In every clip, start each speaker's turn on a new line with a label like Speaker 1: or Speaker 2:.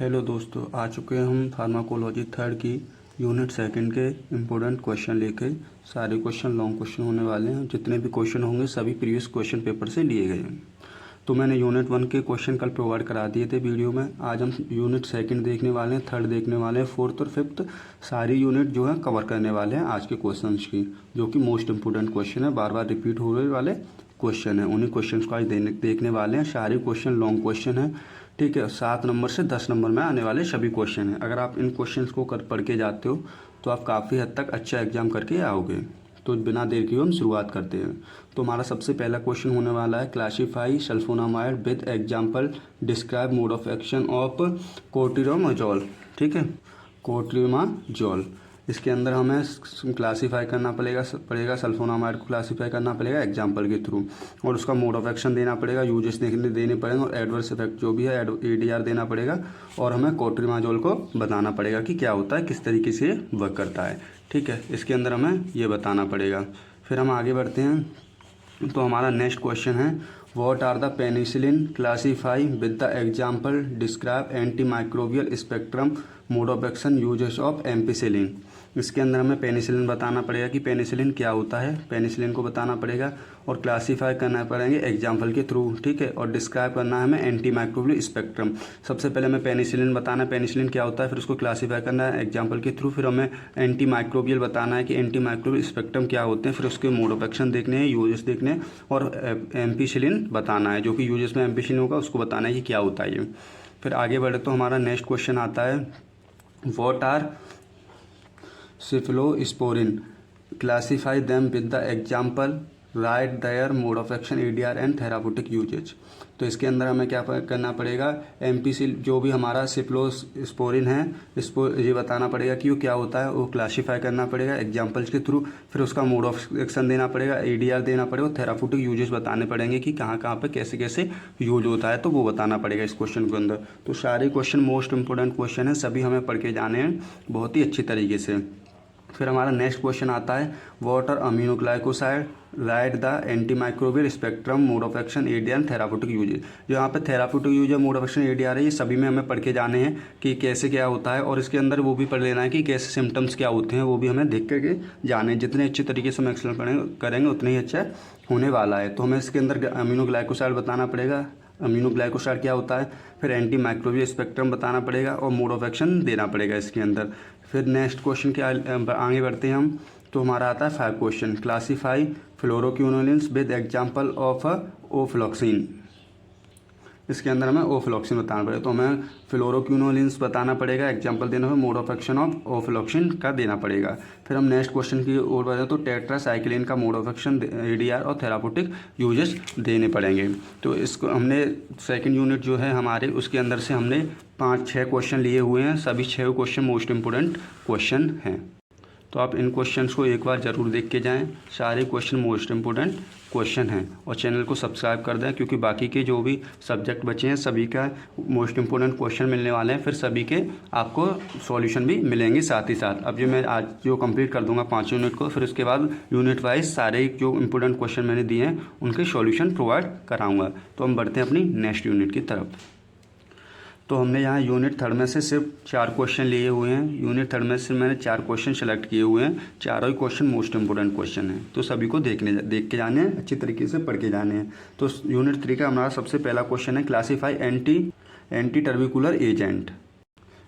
Speaker 1: Hello दोस्तों, आ चुके हैं हम फार्माकोलॉजी थर्ड की यूनिट सेकंड के इम्पोर्टेंट क्वेश्चन लेके। सारे क्वेश्चन लॉन्ग क्वेश्चन होने वाले हैं। जितने भी क्वेश्चन होंगे सभी प्रीवियस क्वेश्चन पेपर से लिए गए हैं। तो मैंने यूनिट वन के क्वेश्चन कल प्रोवाइड करा दिए थे वीडियो में। आज हम यूनिट सेकंड देखने वाले हैं, थर्ड देखने वाले हैं, फोर्थ और फिफ्थ सारी यूनिट जो है कवर करने वाले हैं आज के क्वेश्चन की, जो कि मोस्ट इंपोर्टेंट क्वेश्चन है, बार बार रिपीट होने वाले क्वेश्चन है। उन्हीं क्वेश्चन को आज देखने वाले हैं। सारे क्वेश्चन लॉन्ग क्वेश्चन है, ठीक है। 7 नंबर से 10 नंबर में आने वाले सभी क्वेश्चन हैं। अगर आप इन क्वेश्चंस को पढ़ के जाते हो तो आप काफ़ी हद तक अच्छा एग्जाम करके आओगे। तो बिना देर किए हम शुरुआत करते हैं। तो हमारा सबसे पहला क्वेश्चन होने वाला है, classify sulfonamide with example, describe mode of action of cotrimoxazole, ठीक है, कोट्रिमाजोल। इसके अंदर हमें क्लासीफाई करना पड़ेगा सल्फोनामाइड को क्लासीफाई करना पड़ेगा एग्जाम्पल के थ्रू, और उसका मोड ऑफ एक्शन देना पड़ेगा, यूजेस देने पड़ेंगे, और एडवर्स इफेक्ट जो भी है एडीआर देना पड़ेगा, और हमें कोट्रिमाजोल को बताना पड़ेगा कि क्या होता है, किस तरीके से वर्क करता है, ठीक है। इसके अंदर हमें ये बताना पड़ेगा। फिर हम आगे बढ़ते हैं। तो हमारा नेक्स्ट क्वेश्चन है, what are the penicillin, classify with the example, describe anti microbial spectrum, mode of action, uses of ampicillin. इसके अंदर हमें पेनिसिलिन बताना पड़ेगा कि पेनिसिलिन क्या होता है, पेनिसिलिन को बताना पड़ेगा, और क्लासीफाई करना पड़ेंगे एग्जाम्पल के थ्रू, ठीक है, और डिस्क्राइब करना है हमें एंटी माइक्रोबियल स्पेक्ट्रम। सबसे पहले हमें पेनिसिलिन बताना है, पेनिसिलिन क्या होता है, फिर उसको क्लासीफाई करना है एग्जाम्पल के थ्रू, फिर हमें एंटी माइक्रोबियल बताना है कि एंटी माइक्रोबियल स्पेक्ट्रम क्या होते हैं, फिर उसके मोड ऑफ एक्शन देखने हैं, यूजेस देखने हैं, और एम्पिसिलिन बताना है, जो कि यूजेस में एम्पिसिलिन होगा उसको बताना है कि क्या होता है ये। फिर आगे बढ़े तो हमारा नेक्स्ट क्वेश्चन आता है, what are cephalosporin, classify them with the example, write their mode of action, ADR and therapeutic usage। तो इसके अंदर हमें क्या करना पड़ेगा, एम्पिसिल जो भी हमारा सिफ्लोस्पोरिन है, इसको ये बताना पड़ेगा कि वो क्या होता है, वो क्लासीफाई करना पड़ेगा एग्जाम्पल्स के थ्रू, फिर उसका मोड ऑफ एक्शन देना पड़ेगा, ADR देना पड़ेगा, थेराप्यूटिक यूजेस बताने पड़ेंगे कि कहाँ कहाँ पे कैसे कैसे यूज होता है, तो वो बताना पड़ेगा इस क्वेश्चन के अंदर। तो सारे क्वेश्चन मोस्ट इंपोर्टेंट क्वेश्चन है, सभी हमें पढ़ के जाने हैं बहुत ही अच्छी तरीके से। फिर हमारा नेक्स्ट क्वेश्चन आता है, what are aminoglycoside, write the anti microbial spectrum, mode of action, ADR, therapeutic uses. जो यहाँ पे थेराप्यूटिक यूज है, मोड ऑफ एक्शन, ADR है, ये सभी में हमें पढ़ के जाने हैं कि कैसे क्या होता है, और इसके अंदर वो भी पढ़ लेना है कि कैसे सिम्टम्स क्या होते हैं, वो भी हमें देख करके जाने हैं। जितने अच्छे तरीके से हम एक्सप्लेन करेंगे उतने ही अच्छा होने वाला है। तो हमें इसके अंदर अमीनोग्लाइकोसाइड बताना पड़ेगा, अमीनोग्लाइकोसाइड क्या होता है, फिर एंटी माइक्रोबियल स्पेक्ट्रम बताना पड़ेगा, और मोड ऑफ एक्शन देना पड़ेगा इसके अंदर। फिर नेक्स्ट क्वेश्चन के आगे बढ़ते हैं हम। तो हमारा आता है 5 question, classify fluoroquinolones with example of ofloxacin. इसके अंदर हमें ओफ्लॉक्सिन बताना पड़ेगा, तो हमें फ्लोरोक्विनोलिन्स बताना पड़ेगा, एग्जाम्पल देना है, मोड ऑफ एक्शन ऑफ ओफ्लॉक्सिन का देना पड़ेगा। फिर हम नेक्स्ट क्वेश्चन की ओर बढ़े तो टेट्रासाइक्लिन का मोड ऑफ एक्शन, ADR और थेराप्यूटिक यूजेस देने पड़ेंगे। तो इसको हमने सेकंड यूनिट जो है हमारे, उसके अंदर से हमने 5-6 क्वेश्चन लिए हुए हैं। सभी 6 क्वेश्चन मोस्ट इंपोर्टेंट क्वेश्चन हैं। तो आप इन क्वेश्चंस को एक बार ज़रूर देख के जाएं, सारे क्वेश्चन मोस्ट इंपोर्टेंट क्वेश्चन हैं, और चैनल को सब्सक्राइब कर दें, क्योंकि बाकी के जो भी सब्जेक्ट बचे हैं सभी का मोस्ट इंपोर्टेंट क्वेश्चन मिलने वाले हैं, फिर सभी के आपको सॉल्यूशन भी मिलेंगे साथ ही साथ। अब जो मैं आज जो कंप्लीट कर दूंगा 5 यूनिट को, फिर उसके बाद यूनिट वाइज सारे जो इंपोर्टेंट क्वेश्चन मैंने दिए हैं उनके सॉल्यूशन प्रोवाइड कराऊँगा। तो हम बढ़ते हैं अपनी नेक्स्ट यूनिट की तरफ। तो हमने यहाँ यूनिट थर्ड में से सिर्फ 4 क्वेश्चन लिए हुए हैं। यूनिट थर्ड में से मैंने 4 क्वेश्चन सेलेक्ट किए हुए हैं, चारों ही क्वेश्चन मोस्ट इंपोर्टेंट क्वेश्चन हैं। तो सभी को देख के जाने हैं, अच्छी तरीके से पढ़ के जाने हैं। तो यूनिट 3 का हमारा सबसे पहला क्वेश्चन है, classify anti tubercular agent,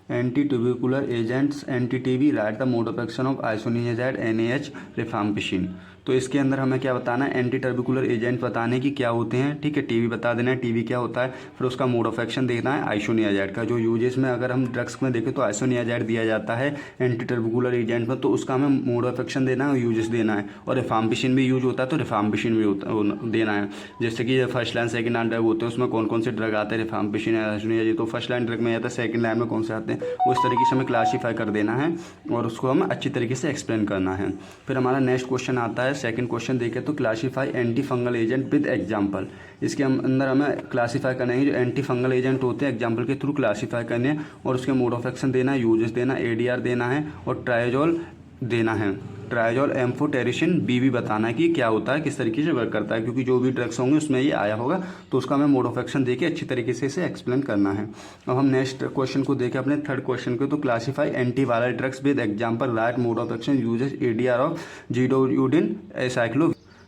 Speaker 1: anti tubercular agents, NTTB, write the mode of action of isoniazid, NaH, rifampicin. तो इसके अंदर हमें क्या बताना है, एंटी टर्बिकुलर एजेंट बताने की क्या होते हैं, ठीक है, टीबी बता देना है, टीबी क्या होता है, फिर उसका मोड ऑफ एक्शन देखना है आइसोनियाजाइड का। जो यूजेस में अगर हम ड्रग्स में देखें तो आइसोनियाजाइड दिया जाता है एंटी टर्बिकुलर एजेंट में, तो उसका हमें मोड ऑफ एक्शन देना है, यूजेस देना है, और रिफाम्पिसिन भी यूज होता है तो रिफाम्पिसिन भी देना है। जैसे कि first line second line drug होते हैं, उसमें कौन कौन से ड्रग आते हैं, रिफाम्पिसिन, आइसोनियाजाइड, तो फर्स्ट लाइन ड्रग में आता है, सेकंड लाइन में कौन से आते हैं, उस तरीके से हमें क्लासीफाई कर देना है, और उसको हमें अच्छी तरीके से एक्सप्लेन करना है। फिर हमारा नेक्स्ट क्वेश्चन आता है, सेकंड क्वेश्चन देखें तो classify anti fungal agent with example. इसके अंदर हमें क्लासीफाई करना है जो एंटी फंगल एजेंट होते हैं, एग्जाम्पल के थ्रू क्लासीफाई करने हैं, और उसके मोड ऑफ एक्शन देना है, यूजेस देना, ADR देना है, और ट्रायोजोल देना है। ट्राइजोल एम्फोटेरिसिन बी बताना है कि क्या होता है, किस तरीके से वर्क करता है, क्योंकि जो भी ड्रग्स होंगे उसमें ये आया होगा, तो उसका हमें मोड ऑफ एक्शन देके अच्छी तरीके से इसे एक्सप्लेन करना है। अब हम नेक्स्ट क्वेश्चन को देखें, अपने थर्ड क्वेश्चन को। तो classify antiviral drugs with example, write mode of action, uses ADR of zidovudine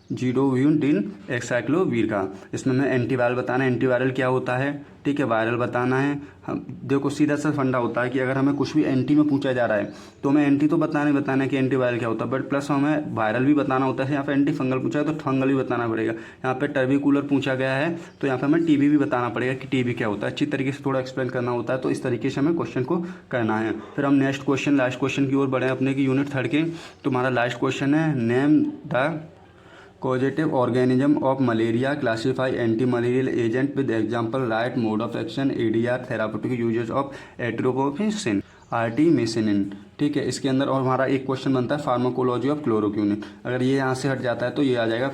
Speaker 1: zidovudine acyclovir का। इसमें हमें एंटीवायरल बताना है, एंटीवायरल क्या होता है, ठीक है, वायरल बताना है। हम देखो सीधा सा फंडा होता है कि अगर हमें कुछ भी एंटी में पूछा जा रहा है तो हमें एंटी तो बताना है कि एंटीवायरल क्या होता है, बट प्लस हमें वायरल भी बताना होता है। यहाँ पे एंटी फंगल पूछा है तो फंगल भी बताना पड़ेगा। यहाँ पे टर्बिकुलर पूछा गया है तो यहाँ पे हमें टीबी भी बताना पड़ेगा कि टीबी क्या होता है, अच्छी तरीके से थोड़ा एक्सप्लेन करना होता है। तो इस तरीके से हमें क्वेश्चन को करना है। फिर हम नेक्स्ट क्वेश्चन, लास्ट क्वेश्चन की ओर बढ़े अपने की यूनिट थर्ड के। तो हमारा लास्ट क्वेश्चन है, name the causative organism of malaria, classify anti-malarial agent with example, right mode of action, ADR, therapeutic uses of एट्रोपोफिसिन, आर्टीमिसिनिन, ठीक है। इसके अंदर और हमारा एक क्वेश्चन बनता है फार्माकोलॉजी ऑफ क्लोरोक्विनिन। अगर ये यहाँ से हट जाता है तो ये आ जाएगा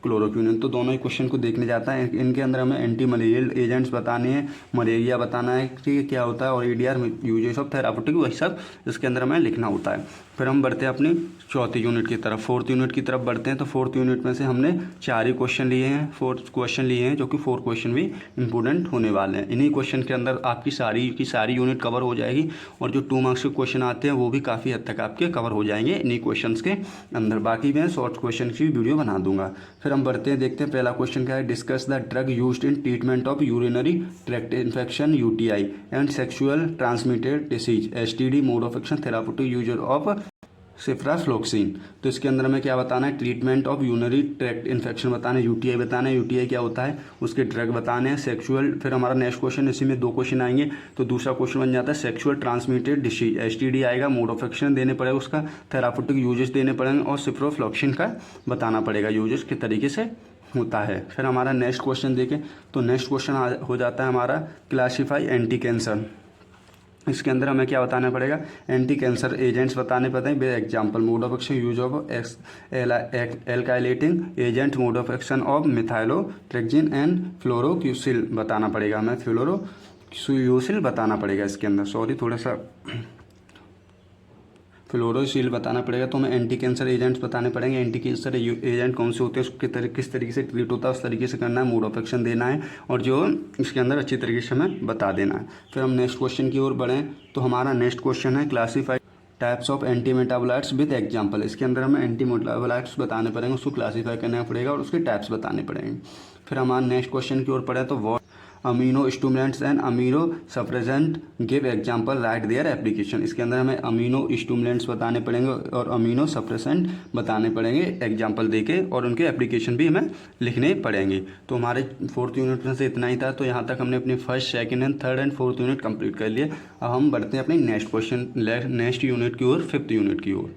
Speaker 1: क्लोरोक्विनिन। तो दोनों ही क्वेश्चन को देखने जाता है। इनके अंदर हमें एंटी मलेरियल एजेंट्स बताने हैं, मलेरिया बताना है, ठीक है, क्या होता है, और एडीआर यूजेस ऑफ थेरापेटिक, वही सब इसके अंदर हमें लिखना होता है। फिर हम बढ़ते हैं अपनी चौथी यूनिट की तरफ, फोर्थ यूनिट की तरफ बढ़ते हैं। तो फोर्थ यूनिट में से हमने 4 ही क्वेश्चन लिए हैं, 4 क्वेश्चन लिए हैं, जो कि 4 क्वेश्चन भी इंपॉर्टेंट होने वाले हैं। इन्हीं क्वेश्चन के अंदर आपकी सारी यूनिट कवर हो जाएगी, और जो 2 मार्क्स के क्वेश्चन आते हैं वो भी काफ़ी हद तक आपके कवर हो जाएंगे इन्हीं क्वेश्चन के अंदर। बाकी मैं शॉर्ट क्वेश्चन की वीडियो बना दूंगा। फिर हम बढ़ते हैं, देखते हैं पहला क्वेश्चन क्या है। Discuss the drug used in treatment of urinary tract infection, UTI and sexual transmitted disease, STD, mode of action, therapeutic use of ciprofloxacin. तो इसके अंदर हमें क्या बताना है, treatment of urinary tract infection बताना है, यूटीआई बताना है, यूटीआई क्या होता है, उसके ड्रग बताने हैं, सेक्सुअल। फिर हमारा नेक्स्ट क्वेश्चन, इसी में 2 क्वेश्चन आएंगे, तो दूसरा क्वेश्चन बन जाता है सेक्सुअल ट्रांसमिटेड डिसीज, एसटीडी आएगा, मोड ऑफ एक्शन देने पड़ेगा उसका, थेरापेटिक यूजेस देने पड़ेंगे, और सिफ्राफ्लोक्सिन का बताना पड़ेगा यूजेस किस तरीके से होता है। फिर हमारा नेक्स्ट क्वेश्चन देखें, तो नेक्स्ट क्वेश्चन हो जाता है हमारा क्लासीफाई एंटी कैंसर। इसके अंदर हमें क्या बताना पड़ेगा, एंटी कैंसर एजेंट्स बताने पड़ते हैं। Example, mode of action, use of alkylating agent, mode of action of methotrexate and fluorouracil बताना पड़ेगा हमें, फ्लोरोक्यूसिल बताना पड़ेगा इसके अंदर, सॉरी थोड़ा सा फ्लोरोसिल बताना पड़ेगा। तो हमें एंटी कैंसर एजेंट्स बताने पड़ेंगे, एंटी कैंसर एजेंट कौन से होते हैं, उसके किस तरीके से ट्रीट होता है, उस तरीके से करना है, मोड ऑफ एक्शन देना है, और जो इसके अंदर अच्छी तरीके से हमें बता देना है। फिर हम नेक्स्ट क्वेश्चन की ओर बढ़ें, तो हमारा नेक्स्ट क्वेश्चन है classify types of anti metabolites with example. इसके अंदर हमें एंटी मेटाबोलाइट्स बताने पड़ेंगे, उसको क्लासीफाई करना पड़ेगा और उसके टाइप्स बताने पड़ेंगे। फिर हमारा नेक्स्ट क्वेश्चन की ओर पढ़े, तो what amino stimulants and amino suppressant give example, right their application. इसके अंदर हमें अमीनो स्टूमुलेंट्स बताने पड़ेंगे और अमीनो सप्रेसेंट बताने पड़ेंगे एग्जाम्पल देके, और उनके एप्लीकेशन भी हमें लिखने पड़ेंगे। तो हमारे 4th यूनिट में से इतना ही था। तो यहाँ तक हमने अपनी first, second and third and 4th unit complete कर लिए। अब हम बढ़ते हैं अपनी नेक्स्ट यूनिट की ओर, 5th यूनिट की ओर।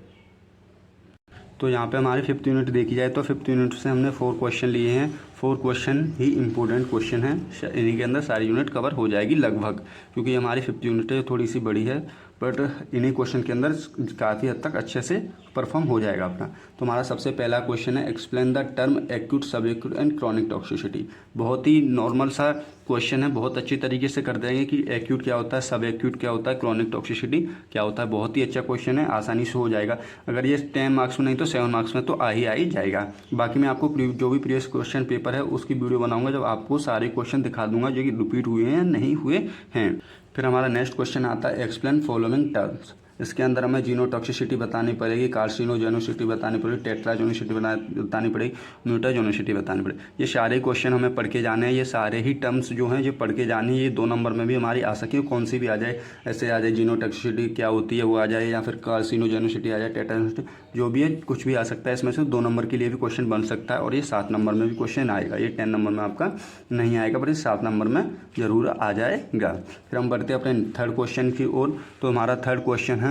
Speaker 1: तो यहाँ पे हमारी 5th यूनिट देखी जाए तो 5th यूनिट से हमने 4 क्वेश्चन लिए हैं। 4 क्वेश्चन ही इंपॉर्टेंट क्वेश्चन है, इन्हीं के अंदर सारी यूनिट कवर हो जाएगी लगभग, क्योंकि हमारी 5th यूनिट है थोड़ी सी बड़ी है, बट इन्हीं क्वेश्चन के अंदर काफ़ी हद तक अच्छे से परफॉर्म हो जाएगा अपना। तो हमारा सबसे पहला क्वेश्चन है, एक्सप्लेन द टर्म एक्यूट, सब एक्यूट एंड क्रॉनिक टॉक्सिसिटी। बहुत ही नॉर्मल सा क्वेश्चन है, बहुत अच्छी तरीके से कर देंगे कि एक्यूट क्या होता है, सब एक्यूट क्या होता है, क्रॉनिक टॉक्सिसिटी क्या होता है। बहुत ही अच्छा क्वेश्चन है, आसानी से हो जाएगा। अगर ये 10 मार्क्स में नहीं तो 7 मार्क्स में तो आ ही जाएगा। बाकी मैं आपको जो भी प्रीवियस क्वेश्चन पेपर है उसकी वीडियो बनाऊंगा, जब आपको सारे क्वेश्चन दिखा दूंगा जो कि रिपीट हुए हैं या नहीं हुए हैं। फिर हमारा नेक्स्ट क्वेश्चन आता है, एक्सप्लेन फॉलोइंग टर्म्स। इसके अंदर हमें जीनोटॉक्सिसिटी बतानी पड़ेगी, कार्सिनोजेनोसिटी बतानी पड़ेगी, टेट्राजेनोसिटी बतानी पड़ेगी, म्यूटाजेनोसिटी बतानी पड़ेगी। ये सारे क्वेश्चन हमें पढ़ के जाने हैं, ये सारे ही टर्म्स जो हैं ये पढ़ के जानी है। ये 2 नंबर में भी हमारी आ सके, कौन सी भी आ जाए, ऐसे आ जाए जीनोटॉक्सिसिटी क्या होती है वो आ जाए, या फिर कार्सिनोजेनोसिटी आ जाए, टेट्राजेनोसिटी, जो भी है कुछ भी आ सकता है इसमें से। 2 नंबर के लिए भी क्वेश्चन बन सकता है, और ये 7 नंबर में भी क्वेश्चन आएगा। ये 10 नंबर में आपका नहीं आएगा, पर ये 7 नंबर में ज़रूर आ जाएगा। फिर हम बढ़ते हैं अपने थर्ड क्वेश्चन की ओर। तो हमारा थर्ड क्वेश्चन है,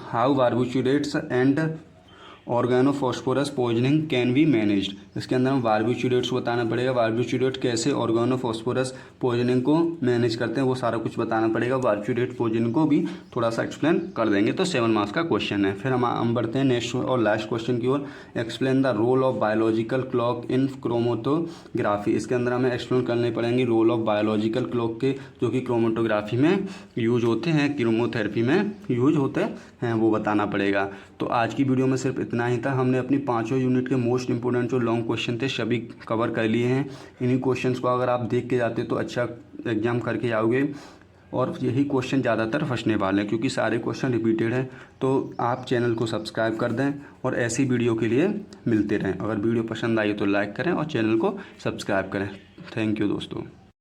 Speaker 1: how barbiturates and organophosphorus poisoning can be managed. इसके अंदर हम बारबिट्यूरेट्स को बताना पड़ेगा, बारबिट्यूरेट कैसे ऑर्गेनोफॉस्फोरस पॉइजनिंग को मैनेज करते हैं वो सारा कुछ बताना पड़ेगा। बारबिट्यूरेट पॉइजनिंग को भी थोड़ा सा एक्सप्लेन कर देंगे तो 7 मार्क्स का क्वेश्चन है। फिर हम बढ़ते हैं नेक्स्ट और लास्ट क्वेश्चन की ओर। Explain the role of biological clock in chromatography. इसके अंदर हमें एक्सप्लेन करने पड़ेंगे रोल ऑफ बायोलॉजिकल क्लॉक के, जो कि क्रोमेटोग्राफी में यूज होते हैं, कीमोथेरेपी में यूज होते हैं, वो बताना पड़ेगा। तो आज की वीडियो में सिर्फ इतना ही था। हमने अपनी 5 यूनिट के मोस्ट इंपोर्टेंट जो लॉन्ग क्वेश्चन थे सभी कवर कर लिए हैं। इन्हीं क्वेश्चंस को अगर आप देख के जाते तो अच्छा एग्जाम करके आओगे, और यही क्वेश्चन ज़्यादातर फंसने वाले हैं क्योंकि सारे क्वेश्चन रिपीटेड हैं। तो आप चैनल को सब्सक्राइब कर दें और ऐसी वीडियो के लिए मिलते रहें। अगर वीडियो पसंद आई तो लाइक करें और चैनल को सब्सक्राइब करें। थैंक यू दोस्तों।